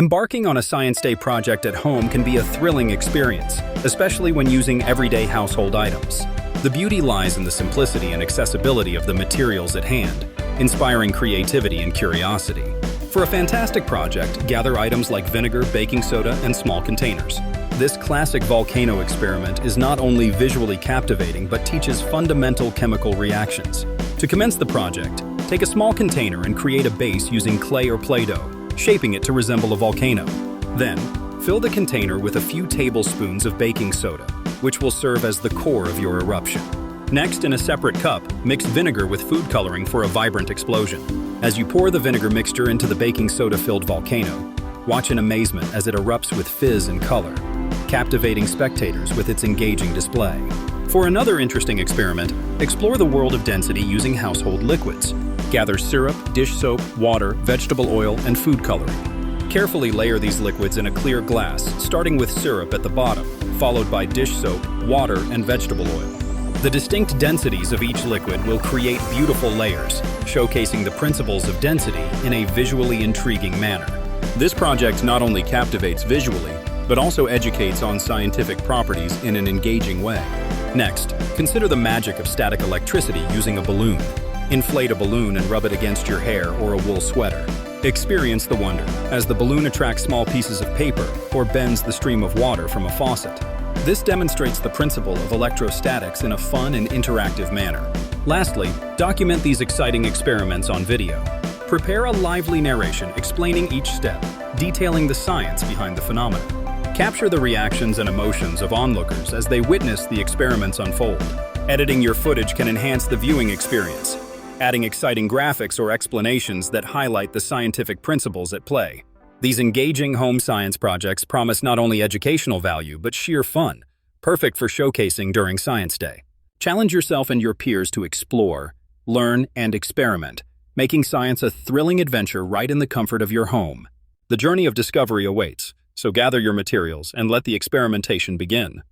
Embarking on a Science Day project at home can be a thrilling experience, especially when using everyday household items. The beauty lies in the simplicity and accessibility of the materials at hand, inspiring creativity and curiosity. For a fantastic project, gather items like vinegar, baking soda, and small containers. This classic volcano experiment is not only visually captivating but teaches fundamental chemical reactions. To commence the project, take a small container and create a base using clay or Play-Doh, shaping it to resemble a volcano. Then, fill the container with a few tablespoons of baking soda, which will serve as the core of your eruption. Next, in a separate cup, mix vinegar with food coloring for a vibrant explosion. As you pour the vinegar mixture into the baking soda-filled volcano, watch in amazement as it erupts with fizz and color, captivating spectators with its engaging display. For another interesting experiment, explore the world of density using household liquids. Gather syrup, dish soap, water, vegetable oil, and food coloring. Carefully layer these liquids in a clear glass, starting with syrup at the bottom, followed by dish soap, water, and vegetable oil. The distinct densities of each liquid will create beautiful layers, showcasing the principles of density in a visually intriguing manner. This project not only captivates visually, but also educates on scientific properties in an engaging way. Next, consider the magic of static electricity using a balloon. Inflate a balloon and rub it against your hair or a wool sweater. Experience the wonder as the balloon attracts small pieces of paper or bends the stream of water from a faucet. This demonstrates the principle of electrostatics in a fun and interactive manner. Lastly, document these exciting experiments on video. Prepare a lively narration explaining each step, detailing the science behind the phenomenon. Capture the reactions and emotions of onlookers as they witness the experiments unfold. Editing your footage can enhance the viewing experience, adding exciting graphics or explanations that highlight the scientific principles at play. These engaging home science projects promise not only educational value but sheer fun, perfect for showcasing during Science Day. Challenge yourself and your peers to explore, learn, and experiment, making science a thrilling adventure right in the comfort of your home. The journey of discovery awaits, so gather your materials and let the experimentation begin.